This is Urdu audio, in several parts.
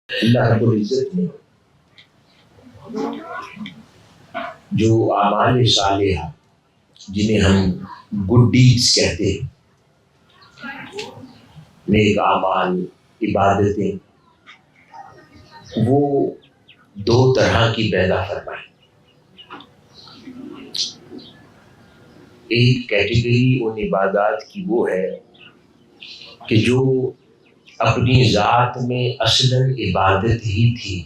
اللہ رب العزت نے جو اعمال صالحہ جنہیں ہم گڈ ڈیڈز کہتے ہیں، نیک اعمال، عبادتیں، وہ دو طرح کی پیدا فرمائیں۔ ایک کیٹیگری ان عبادات کی وہ ہے کہ جو اپنی ذات میں اصلاً عبادت ہی تھی،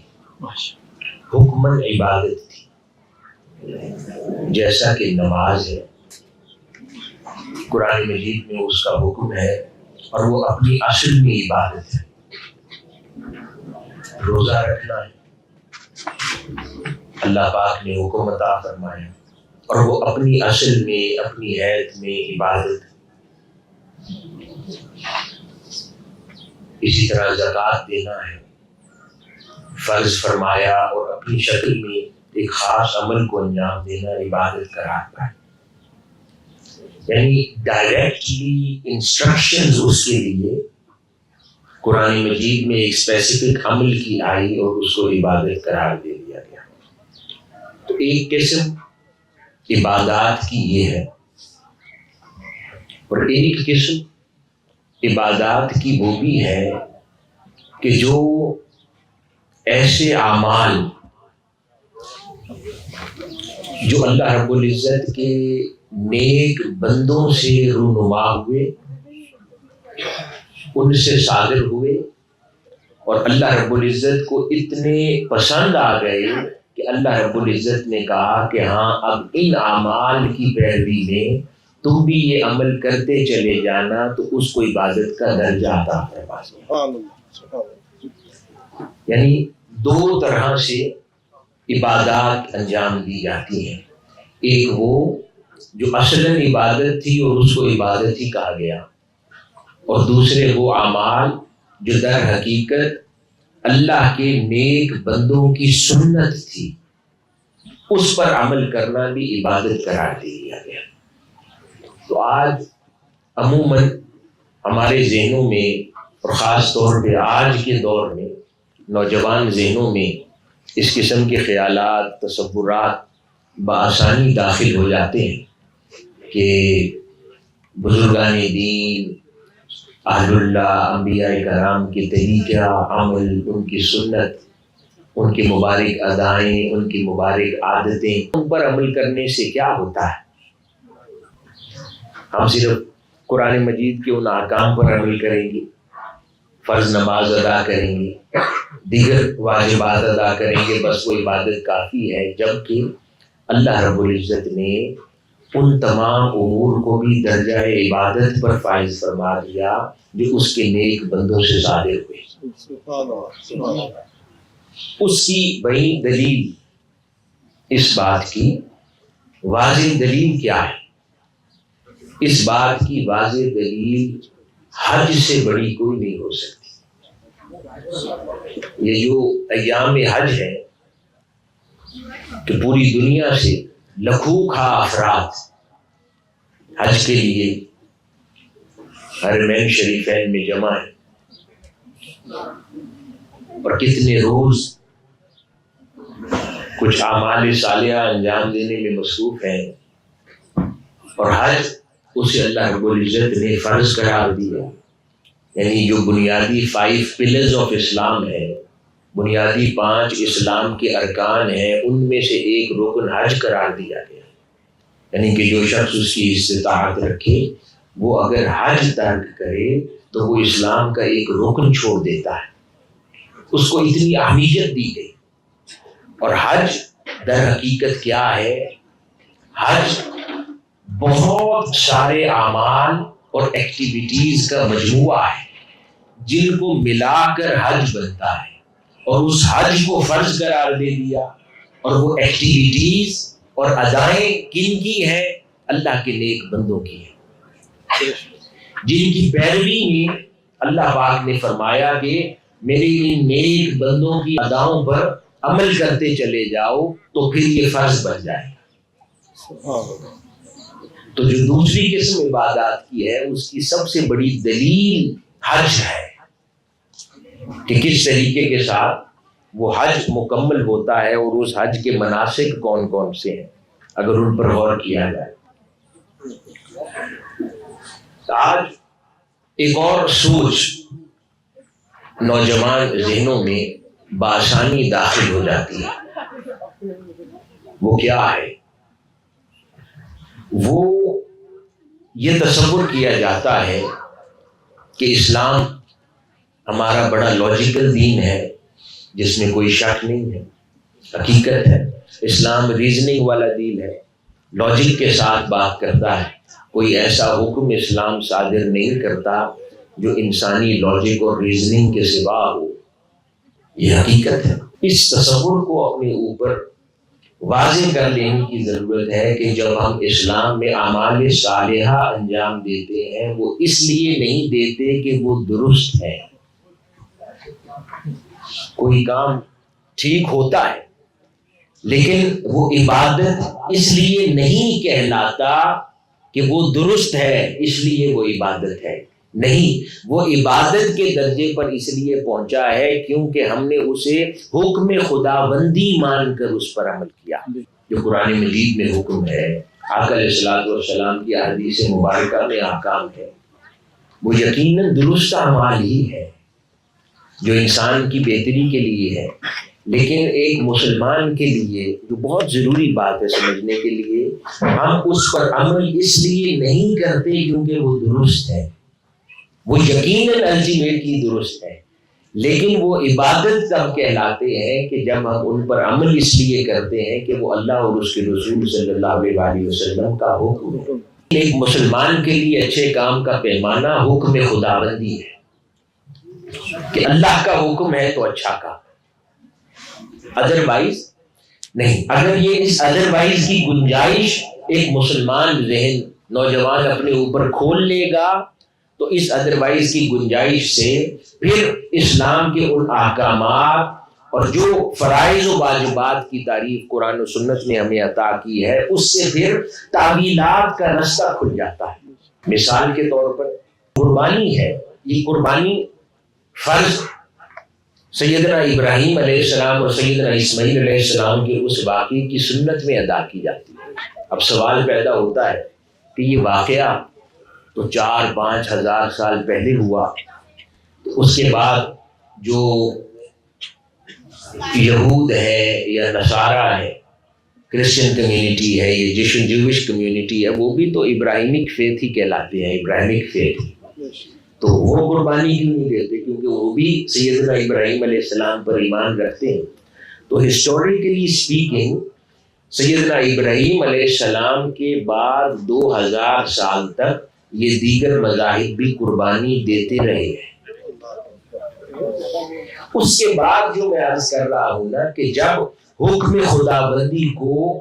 حکماً عبادت تھی، جیسا کہ نماز ہے، قرآن مجید میں اس کا حکم ہے اور وہ اپنی اصل میں عبادت ہے۔ روزہ رکھنا ہے، اللہ پاک نے حکم عطا فرمایا اور وہ اپنی اصل میں، اپنی حیث میں عبادت ہے۔ اسی طرح زکوٰۃ دینا ہے، فرض فرمایا اور اپنی شکل میں ایک خاص عمل کو انجام دینا عبادت قرار پائے، یعنی ڈائریکٹلی انسٹرکشنز اس کے لیے قرآن مجید میں ایک اسپیسیفک عمل کی آئی اور اس کو عبادت قرار دے دیا گیا۔ تو ایک قسم عبادات کی یہ ہے، اور ایک قسم عبادات کی وہ بھی ہے کہ جو ایسے اعمال جو اللہ رب العزت کے نیک بندوں سے رونما ہوئے، ان سے صادر ہوئے اور اللہ رب العزت کو اتنے پسند آ گئے کہ اللہ رب العزت نے کہا کہ ہاں اب ان اعمال کی پیروی میں تم بھی یہ عمل کرتے چلے جانا، تو اس کو عبادت کا درجہ عطا فرما دیا۔ یعنی دو طرح سے عبادات انجام دی جاتی ہیں، ایک وہ جو اصلاً عبادت تھی اور اس کو عبادت ہی کہا گیا، اور دوسرے وہ اعمال جو در حقیقت اللہ کے نیک بندوں کی سنت تھی، اس پر عمل کرنا بھی عبادت قرار دے دیا گیا۔ تو آج عموماً ہمارے ذہنوں میں اور خاص طور پہ آج کے دور میں نوجوان ذہنوں میں اس قسم کے خیالات، تصورات بآسانی داخل ہو جاتے ہیں کہ بزرگان دین، اہل اللہ، انبیاء کرام کے طریقہ عمل، ان کی سنت، ان کی مبارک ادائیں، ان کی مبارک عادتیں، ان پر عمل کرنے سے کیا ہوتا ہے؟ ہم صرف قرآن مجید کے ان احکام پر عمل کریں گے، فرض نماز ادا کریں گے، دیگر واجبات ادا کریں گے، بس وہ عبادت کافی ہے، جبکہ اللہ رب العزت نے ان تمام امور کو بھی درجہ عبادت پر فائز فرما دیا جو اس کے نیک بندوں سے صادر ہوئے۔ اس کی بڑی دلیل، اس بات کی واضح دلیل کیا ہے؟ اس بات کی واضح دلیل حج سے بڑی کوئی نہیں ہو سکتی۔ یہ جو ایام حج ہے کہ پوری دنیا سے لاکھوں خواہ افراد حج کے لیے حرمین شریفین میں جمع ہیں، اور کتنے روز کچھ اعمال صالحہ انجام دینے میں مصروف ہیں، اور حج اسے اللہ رب العزت نے فرض قرار دیا، یعنی جو بنیادی 5 پلرز آف اسلام ہے، بنیادی 5 اسلام کے ارکان ہیں، ان میں سے ایک رکن حج قرار دیا گیا، یعنی کہ جو شخص اس کی استطاعت رکھے وہ اگر حج ترک کرے تو وہ اسلام کا ایک رکن چھوڑ دیتا ہے، اس کو اتنی اہمیت دی گئی۔ اور حج در حقیقت کیا ہے؟ حج بہت سارے اعمال اور ایکٹیویٹیز کا مجموعہ ہے جن کو ملا کر حج بنتا ہے، اور اس حج کو فرض قرار دے دیا، اور وہ ایکٹیویٹیز اور ادائیں کن کی ہیں؟ اللہ کے نیک بندوں کی ہیں، جن کی پیروی میں اللہ پاک نے فرمایا کہ میرے ان نیک بندوں کی اداؤں پر عمل کرتے چلے جاؤ تو پھر یہ فرض بن جائے گا۔ تو جو دوسری قسم عبادات کی ہے، اس کی سب سے بڑی دلیل حج ہے، کہ کس طریقے کے ساتھ وہ حج مکمل ہوتا ہے اور اس حج کے مناسک کون کون سے ہیں، اگر ان پر غور کیا جائے۔ آج ایک اور سوچ نوجوان ذہنوں میں بآسانی داخل ہو جاتی ہے، وہ کیا ہے؟ وہ یہ تصور کیا جاتا ہے کہ اسلام ہمارا بڑا لاجیکل دین ہے جس میں کوئی شک نہیں ہے، حقیقت ہے اسلام ریزننگ والا دین ہے، لاجک کے ساتھ بات کرتا ہے، کوئی ایسا حکم اسلام صادر نہیں کرتا جو انسانی لاجک اور ریزننگ کے سوا ہو، یہ حقیقت ہے۔ اس تصور کو اپنے اوپر واضح کر لینے کی ضرورت ہے کہ جب ہم اسلام میں اعمال صالحہ انجام دیتے ہیں وہ اس لیے نہیں دیتے کہ وہ درست ہے۔ کوئی کام ٹھیک ہوتا ہے لیکن وہ عبادت اس لیے نہیں کہلاتا کہ وہ درست ہے اس لیے وہ عبادت ہے، نہیں، وہ عبادت کے درجے پر اس لیے پہنچا ہے کیونکہ ہم نے اسے حکم خداوندی مان کر اس پر عمل کیا، جو قرآن مجید میں حکم ہے، آقا علیہ الصلوۃ والسلام کی احادیث مبارکہ میں احکام ہے، وہ یقیناً درست اعمال ہی ہے جو انسان کی بہتری کے لیے ہے۔ لیکن ایک مسلمان کے لیے جو بہت ضروری بات ہے سمجھنے کے لیے، ہم اس پر عمل اس لیے نہیں کرتے کیونکہ وہ درست ہے، وہ یقیناً الٹیمیٹلی درست ہے، لیکن وہ عبادت تب کہلاتے ہیں کہ جب ہم ان پر عمل اس لیے کرتے ہیں کہ وہ اللہ اور اس کے رسول صلی اللہ علیہ وسلم کا حکم ہے۔ ایک مسلمان کے لیے اچھے کام کا پیمانہ حکم خداوندی ہے کہ اللہ کا حکم ہے تو اچھا کام، ادروائز نہیں۔ اگر یہ اس ادروائز کی گنجائش ایک مسلمان ذہن نوجوان اپنے اوپر کھول لے گا تو اس ادروائز کی گنجائش سے پھر اسلام کے ان احکامات اور جو فرائض و واجبات کی تعریف قرآن و سنت نے ہمیں عطا کی ہے اس سے پھر تعویلات کا رستہ کھل جاتا ہے۔ مثال کے طور پر قربانی ہے، یہ قربانی فرض سیدنا ابراہیم علیہ السلام اور سیدنا اسماعیل علیہ السلام کے اس واقعے کی سنت میں ادا کی جاتی ہے۔ اب سوال پیدا ہوتا ہے کہ یہ واقعہ تو 4-5 ہزار سال پہلے ہوا، تو اس کے بعد جو یہود ہے یا نصارہ ہے، کرسچن کمیونٹی ہے، یہ جوش کمیونٹی ہے، وہ بھی تو ابراہیمک فیتھ ہی کہلاتے ہیں، ابراہیمک فیتھ، تو وہ قربانی کیوں نہیں دیتے؟ کیونکہ وہ بھی سیدنا ابراہیم علیہ السلام پر ایمان رکھتے ہیں۔ تو ہسٹوریکلی اسپیکنگ سیدنا ابراہیم علیہ السلام کے بعد 2000 سال تک یہ دیگر مذاہب بھی قربانی دیتے رہے ہیں۔ اس کے بعد جو میں عرض کر رہا ہوں نا کہ جب حکم خداوندی کو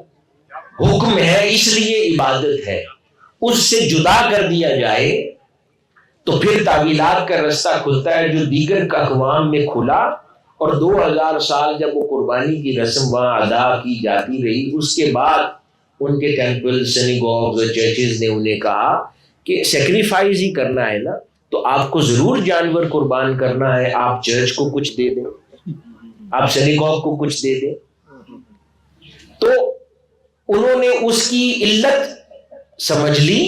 حکم ہے اس لیے عبادت ہے اس سے جدا کر دیا جائے تو پھر تعویلات کا رستہ کھلتا ہے جو دیگر اقوام میں کھلا، اور 2000 سال جب وہ قربانی کی رسم وہاں ادا کی جاتی رہی، اس کے بعد ان کے ٹیمپل، سینیگوگز، چرچز نے انہیں کہا کہ سیکریفائز ہی کرنا ہے نا تو آپ کو ضرور جانور قربان کرنا ہے، آپ چرچ کو کچھ دے دیں، آپ سینیگوگ کو کچھ دے دیں۔ تو انہوں نے اس کی علت سمجھ لی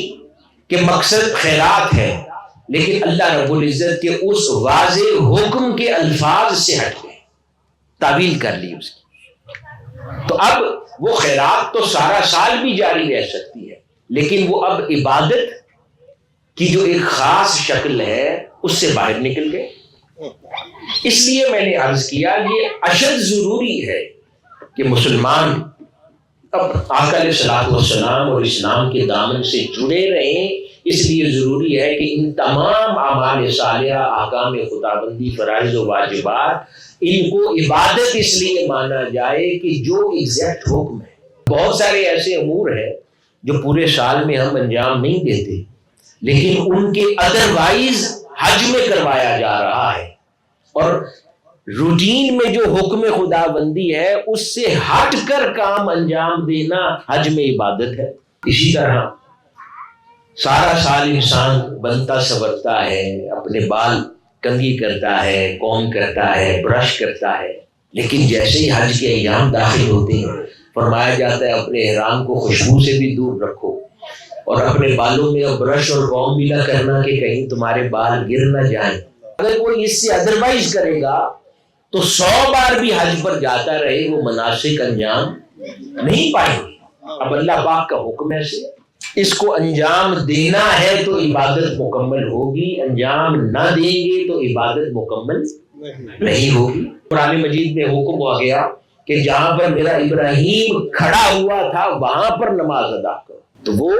کہ مقصد خیرات ہے، لیکن اللہ رب العزت کے اس واضح حکم کے الفاظ سے ہٹ گئے، تعویل کر لی اس کی۔ تو اب وہ خیرات تو سارا سال بھی جاری رہ سکتی ہے، لیکن وہ اب عبادت کی جو ایک خاص شکل ہے اس سے باہر نکل گئے۔ اس لیے میں نے عرض کیا یہ اشد ضروری ہے کہ مسلمان اب آقا علیہ الصلوۃ والسلام اور اسلام کے دامن سے جڑے رہیں۔ اس لیے ضروری ہے کہ ان تمام اعمال صالحہ، احکام خداوندی، فرائض و واجبات، ان کو عبادت اس لیے مانا جائے کہ جو ایگزیکٹ حکم ہے۔ بہت سارے ایسے امور ہیں جو پورے سال میں ہم انجام نہیں دیتے، لیکن ان کے ادروائز حج میں کروایا جا رہا ہے، اور روٹین میں جو حکم خداوندی ہے اس سے ہٹ کر کام انجام دینا حج میں عبادت ہے۔ اسی طرح سارا سال انسان بنتا سنورتا ہے، اپنے بال کنگھی کرتا ہے، کوم کرتا ہے، برش کرتا ہے، لیکن جیسے ہی حج کے ایام داخل ہوتے ہیں فرمایا جاتا ہے اپنے احرام کو خوشبو سے بھی دور رکھو، اور اپنے بالوں میں برش اور کوم بھی نہ کرنا کہ کہیں تمہارے بال گر نہ جائیں۔ اگر کوئی اس سے ادروائز کرے گا تو 100 بار بھی حج پر جاتا رہے وہ مناسک انجام نہیں پائیں گے۔ اب اللہ پاک کا حکم ہے سے اس کو انجام دینا ہے تو عبادت مکمل ہوگی، انجام نہ دیں گے تو عبادت مکمل نہیں ہوگی۔ قرآن مجید میں حکم ہو گیا کہ جہاں پر میرا ابراہیم کھڑا ہوا تھا وہاں پر نماز ادا کرو، تو وہ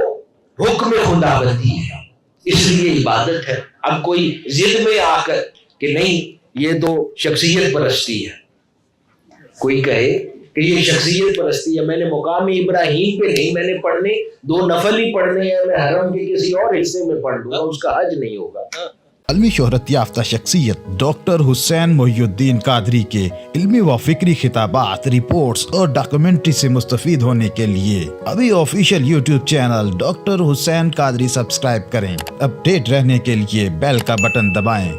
حکم خدا بندی ہے، اس لیے عبادت ہے۔ اب کوئی ضد میں آ کر کہ نہیں یہ تو شخصیت پرستی ہے، کوئی کہے کہ یہ شخصیت پرستی ہے، میں نے مقام ابراہیم پہ نہیں، میں نے پڑھنے 2 نفل ہی پڑھنے ہیں، میں حرم کے کسی اور حصے میں پڑھ لوں گا، اس کا حج نہیں ہوگا۔ عالمی شہرت یافتہ شخصیت ڈاکٹر حسین محی الدین قادری کے علمی و فکری خطابات، رپورٹس اور ڈاکومنٹری سے مستفید ہونے کے لیے ابھی آفیشیل یوٹیوب چینل ڈاکٹر حسین قادری سبسکرائب کریں۔ اپ ڈیٹ رہنے کے لیے بیل کا بٹن دبائیں۔